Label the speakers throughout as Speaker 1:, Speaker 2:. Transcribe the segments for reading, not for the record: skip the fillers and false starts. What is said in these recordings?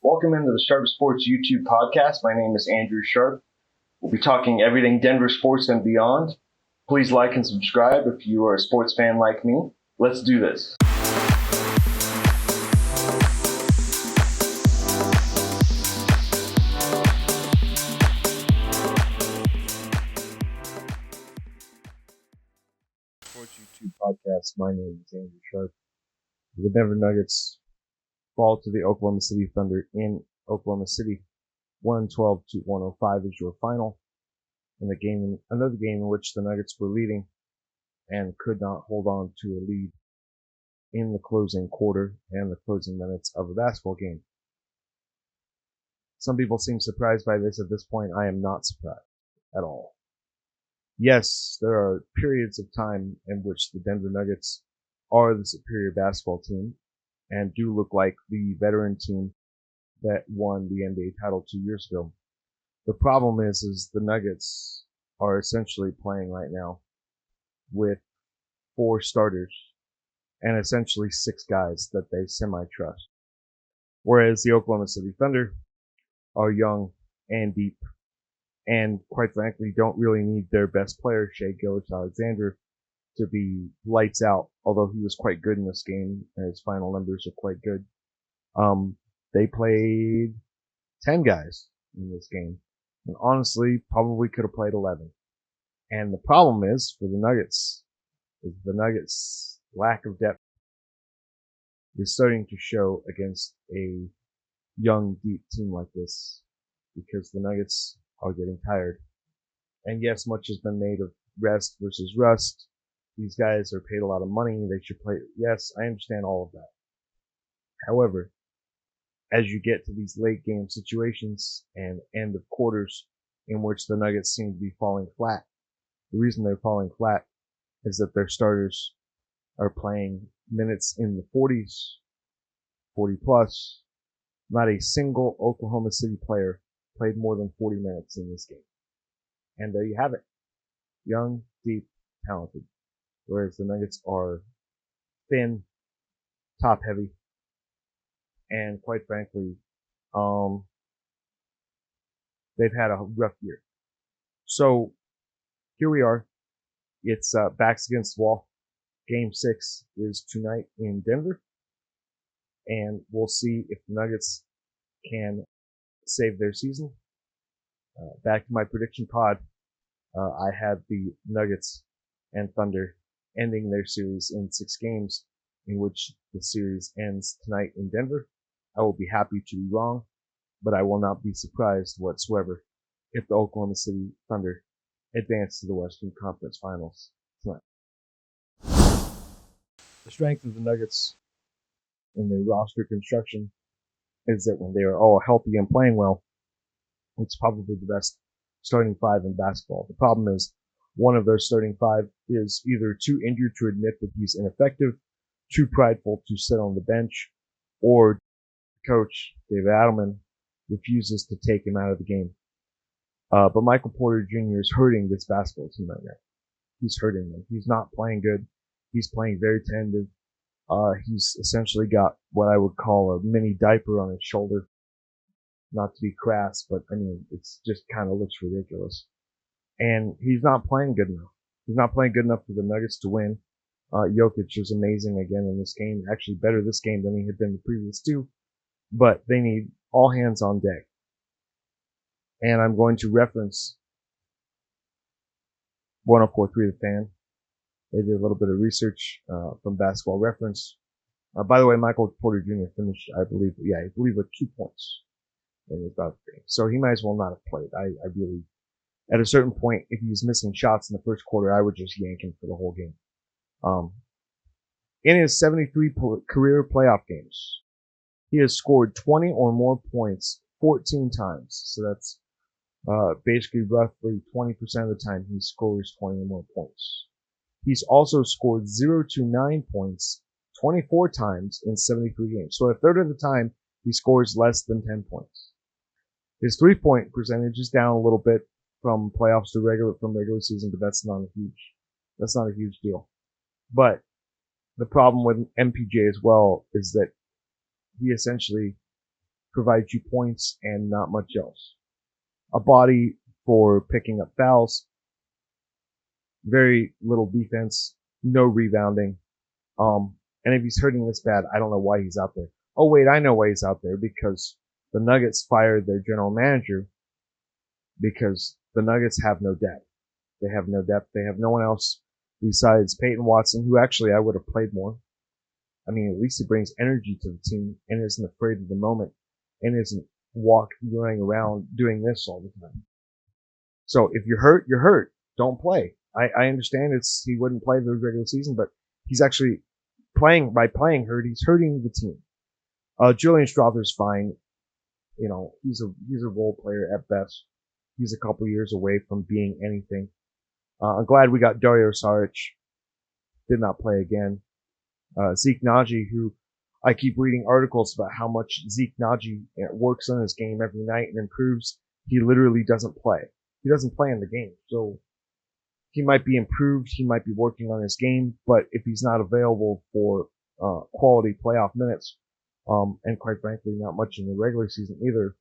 Speaker 1: Welcome into the Sharp Sports YouTube podcast. My name is Andrew Sharp. We'll be talking everything Denver sports and beyond. Please like and subscribe if you are a sports fan like me. Let's do this. Sports YouTube podcast. My name is Andrew Sharp. The Denver Nuggets fall to the Oklahoma City Thunder in Oklahoma City. 112 to 105 is your final. In another game in which the Nuggets were leading and could not hold on to a lead in the closing quarter and the closing minutes of a basketball game. Some people seem surprised by this. At this point, I am not surprised at all. Yes, there are periods of time in which the Denver Nuggets are the superior basketball team and do look like the veteran team that won the NBA title 2 years ago. The problem is the Nuggets are essentially playing right now with 4 starters and essentially 6 guys that they semi-trust. Whereas the Oklahoma City Thunder are young and deep and, quite frankly, don't really need their best player, Shai Gilgeous-Alexander, to be lights out, although he was quite good in this game and his final numbers are quite good. They played 10 guys in this game. And honestly, probably could have played 11. And the problem is, for the Nuggets, lack of depth is starting to show against a young, deep team like this, because the Nuggets are getting tired. And yes, much has been made of rest versus rust. These guys are paid a lot of money. They should play. Yes, I understand all of that. However, as you get to these late game situations and end of quarters in which the Nuggets seem to be falling flat, the reason they're falling flat is that their starters are playing minutes in the 40s, 40 plus. Not a single Oklahoma City player played more than 40 minutes in this game. And there you have it. Young, deep, talented. Whereas the Nuggets are thin, top heavy, and quite frankly, they've had a rough year. So here we are. It's backs against the wall. Game 6 is tonight in Denver, and we'll see if the Nuggets can save their season. Back to my prediction pod. I had the Nuggets and Thunder ending their series in 6 games, in which the series ends tonight in Denver. I will be happy to be wrong, but I will not be surprised whatsoever if the Oklahoma City Thunder advance to the Western Conference Finals tonight. The strength of the Nuggets in their roster construction is that when they are all healthy and playing well, it's probably the best starting 5 in basketball. The problem is one of their starting 5 is either too injured to admit that he's ineffective, too prideful to sit on the bench, or coach, David Adelman, refuses to take him out of the game. But Michael Porter Jr. is hurting this basketball team right now. He's hurting them. He's not playing good. He's playing very tentative. He's essentially got what I would call a mini diaper on his shoulder. Not to be crass, but I mean, it's just kind of looks ridiculous. And he's not playing good enough. He's not playing good enough for the Nuggets to win. Jokic was amazing again in this game. Actually better this game than he had been the previous 2. But they need all hands on deck. And I'm going to reference 104.3 The Fan. They did a little bit of research from Basketball Reference. By the way, Michael Porter Jr. finished, I believe with 2 points in his bout game. So he might as well not have played. I really, at a certain point, if he was missing shots in the first quarter, I would just yank him for the whole game. In his 73 career playoff games, he has scored 20 or more points 14 times. So that's basically roughly 20% of the time he scores 20 or more points. He's also scored 0 to 9 points 24 times in 73 games. So a third of the time he scores less than 10 points. His 3-point percentage is down a little bit from playoffs to regular season, but that's not a huge deal. But the problem with MPJ as well is that he essentially provides you points and not much else. A body for picking up fouls, very little defense, no rebounding. And if he's hurting this bad, I don't know why he's out there. Oh wait, I know why he's out there, because the Nuggets fired their general manager because the Nuggets have no depth. They have no depth. They have no one else besides Peyton Watson, who actually I would have played more. I mean, at least he brings energy to the team and isn't afraid of the moment and isn't running around doing this all the time. So if you're hurt, you're hurt. Don't play. I understand he wouldn't play the regular season, but he's actually by playing hurt, he's hurting the team. Julian Strother's fine. You know, he's a role player at best. He's a couple years away from being anything. I'm glad we got Dario Saric. Did not play again. Zeke Naji, who I keep reading articles about how much Zeke Naji works on his game every night and improves. He literally doesn't play. He doesn't play in the game. So he might be improved. He might be working on his game. But if he's not available for quality playoff minutes, and quite frankly, not much in the regular season either,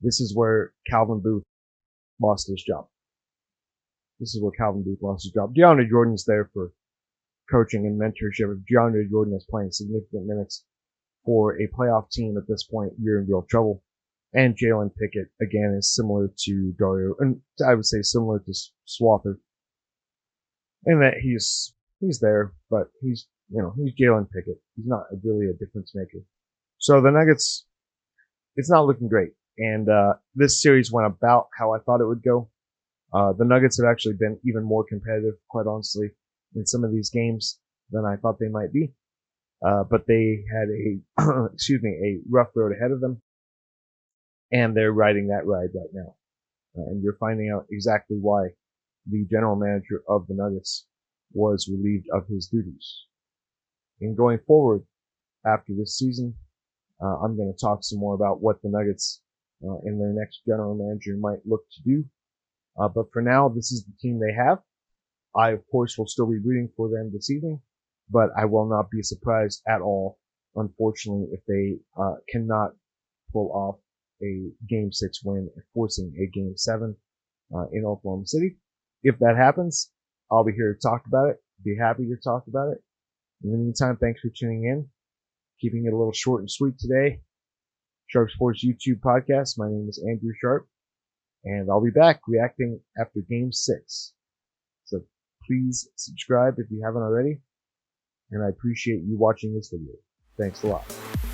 Speaker 1: this is where Calvin Booth lost his job. DeAndre Jordan's there for coaching and mentorship. If DeAndre Jordan is playing significant minutes for a playoff team at this point, you're in real trouble. And Jalen Pickett, again, is similar to Dario, and I would say similar to Swather, in that he's there, but he's Jalen Pickett. He's not really a difference maker. So the Nuggets, it's not looking great. And this series went about how I thought it would go. The Nuggets have actually been even more competitive, quite honestly, in some of these games than I thought they might be. But they had a rough road ahead of them. And they're riding that ride right now. And you're finding out exactly why the general manager of the Nuggets was relieved of his duties. And going forward, after this season, I'm going to talk some more about what the Nuggets and their next general manager might look to do. But for now, this is the team they have. I, of course, will still be rooting for them this evening, but I will not be surprised at all, unfortunately, if they cannot pull off a Game 6 win, forcing a Game 7 in Oklahoma City. If that happens, I'll be here to talk about it. Be happy to talk about it. In the meantime, thanks for tuning in. Keeping it a little short and sweet today. Sharp Sports YouTube podcast. My name is Andrew Sharp, and I'll be back reacting after Game 6. So please subscribe if you haven't already, and I appreciate you watching this video. Thanks a lot.